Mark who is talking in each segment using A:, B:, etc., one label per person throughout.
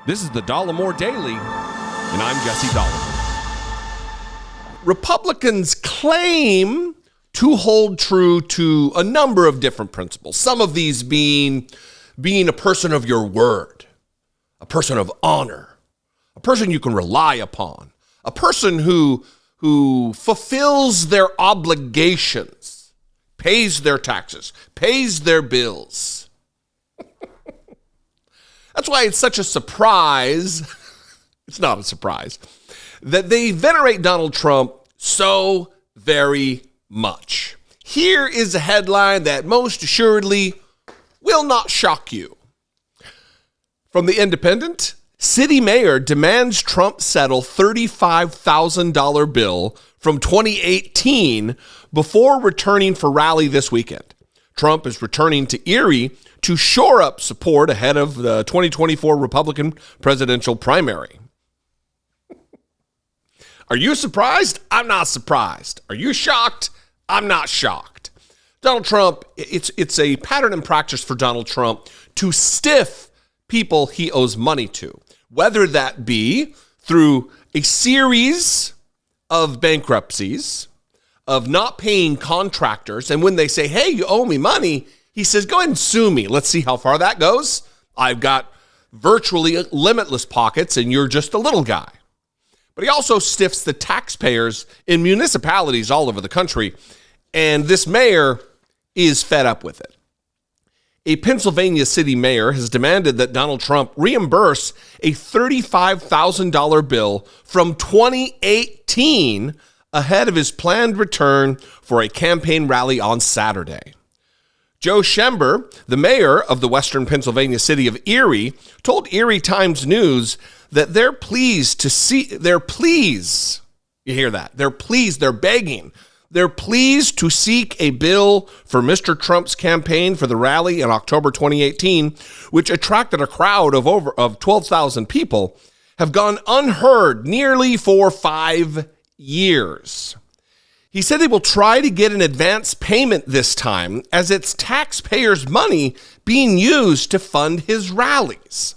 A: This is the Dollemore Daily, and I'm Jesse Dollemore. Republicans claim to hold true to a number of different principles, some of these being a person of your word, a person of honor, a person you can rely upon, a person who fulfills their obligations, pays their taxes, pays their bills. That's why it's such a surprise. It's not a surprise that they venerate Donald Trump so very much. Here is a headline that most assuredly will not shock you. From The Independent, city mayor demands Trump settle $35,000 bill from 2018 before returning for rally this weekend. Trump is returning to Erie to shore up support ahead of the 2024 Republican presidential primary. Are you surprised? I'm not surprised. Are you shocked? I'm not shocked. Donald Trump, it's a pattern and practice for Donald Trump to stiff people he owes money to, whether that be through a series of bankruptcies, of not paying contractors, and when they say, hey, you owe me money, he says, go ahead and sue me. Let's see how far that goes. I've got virtually limitless pockets, and you're just a little guy. But he also stiffs the taxpayers in municipalities all over the country, and this mayor is fed up with it. A Pennsylvania city mayor has demanded that Donald Trump reimburse a $35,000 bill from 2018 ahead of his planned return for a campaign rally on Saturday. Joe Schember, the mayor of the western Pennsylvania city of Erie, told Erie Times News that they're pleased, you hear that? They're begging. They're pleased to seek a bill for Mr. Trump's campaign for the rally in October 2018, which attracted a crowd of 12,000 people, have gone unheard nearly for 5 years. He said they will try to get an advance payment this time, as it's taxpayers' money being used to fund his rallies.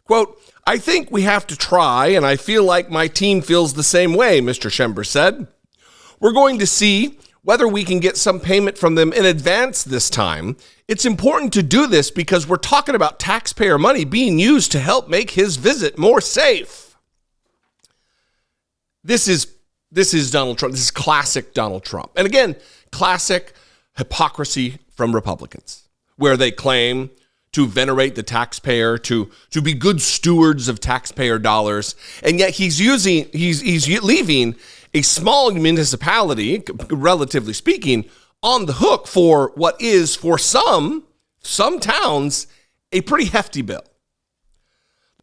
A: Quote, I think we have to try, and I feel like my team feels the same way, Mr. Schember said. We're going to see whether we can get some payment from them in advance this time. It's important to do this because we're talking about taxpayer money being used to help make his visit more safe. This is Donald Trump. This is classic Donald Trump. And again, classic hypocrisy from Republicans, where they claim to venerate the taxpayer, to be good stewards of taxpayer dollars, and yet he's leaving a small municipality, relatively speaking, on the hook for what is, for some towns, a pretty hefty bill.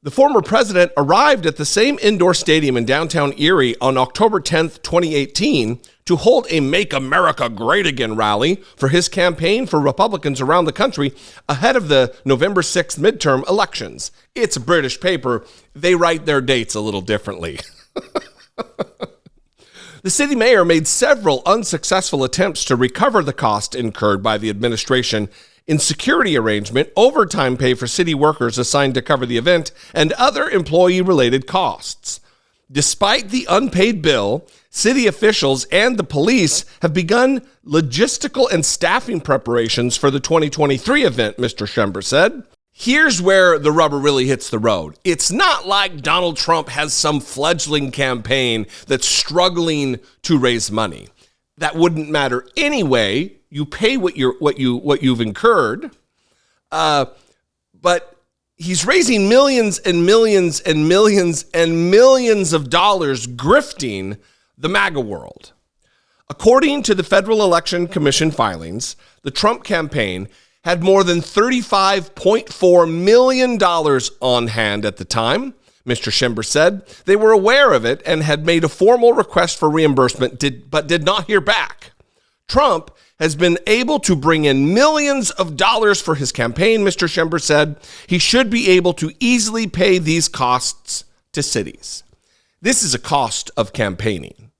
A: The former president arrived at the same indoor stadium in downtown Erie on October 10th, 2018, to hold a Make America Great Again rally for his campaign for Republicans around the country ahead of the November 6th midterm elections. It's a British paper. They write their dates a little differently. The city mayor made several unsuccessful attempts to recover the cost incurred by the administration in security arrangement, overtime pay for city workers assigned to cover the event, and other employee-related costs. Despite the unpaid bill, city officials and the police have begun logistical and staffing preparations for the 2023 event, Mr. Schember said. Here's where the rubber really hits the road. It's not like Donald Trump has some fledgling campaign that's struggling to raise money. That wouldn't matter anyway. You pay what you've incurred, but he's raising millions and millions and millions and millions of dollars grifting the MAGA world. According to the Federal Election Commission filings, the Trump campaign had more than $35.4 million on hand at the time. Mr. Schember said they were aware of it and had made a formal request for reimbursement, but did not hear back. Trump has been able to bring in millions of dollars for his campaign, Mr. Schember said. He should be able to easily pay these costs to cities. This is a cost of campaigning.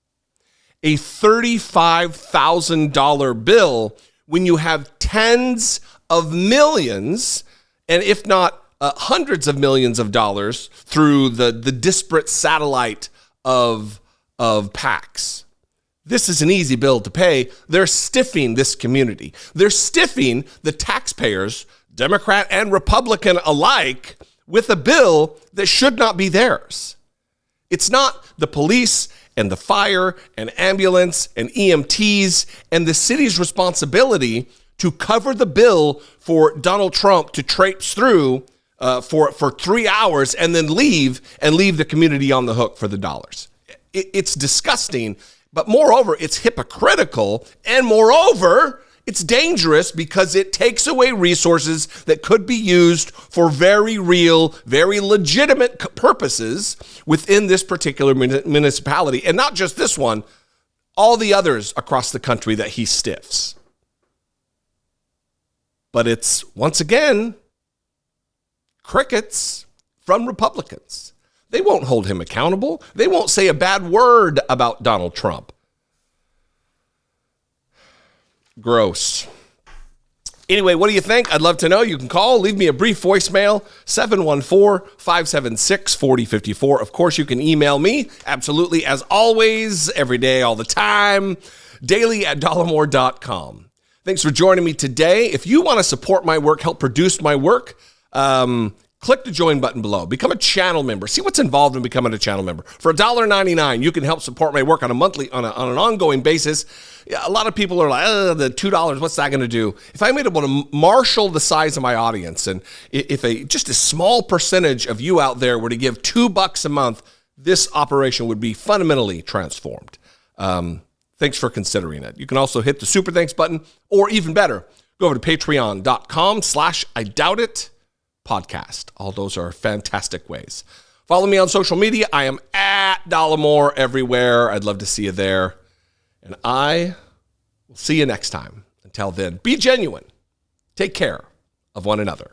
A: A $35,000 bill when you have tens of millions, and if not hundreds of millions of dollars through the disparate satellite of PACs. This is an easy bill to pay. They're stiffing this community. They're stiffing the taxpayers, Democrat and Republican alike, with a bill that should not be theirs. It's not the police and the fire and ambulance and EMTs and the city's responsibility to cover the bill for Donald Trump to traipse through for 3 hours and then leave the community on the hook for the dollars. It's disgusting, but moreover, it's hypocritical, and moreover, it's dangerous because it takes away resources that could be used for very real, very legitimate purposes within this particular municipality. And not just this one, all the others across the country that he stiffs. But it's, once again, crickets from Republicans. They won't hold him accountable. They won't say a bad word about Donald Trump. Gross. Anyway, what do you think? I'd love to know. You can call, leave me a brief voicemail, 714-576-4054. Of course, you can email me, absolutely, as always, every day, all the time, daily@dollemore.com. Thanks for joining me today. If you want to support my work, help produce my work, click the join button below. Become a channel member. See what's involved in becoming a channel member. For $1.99, you can help support my work on an ongoing basis. Yeah, a lot of people are like, the $2, what's that going to do? If I'm able to marshal the size of my audience, and if just a small percentage of you out there were to give $2 a month, this operation would be fundamentally transformed. Thanks for considering it. You can also hit the super thanks button, or even better, go over to patreon.com/IDoubtIt podcast. All those are fantastic ways. Follow me on social media. I am at Dollemore everywhere. I'd love to see you there. And I will see you next time. Until then, be genuine. Take care of one another.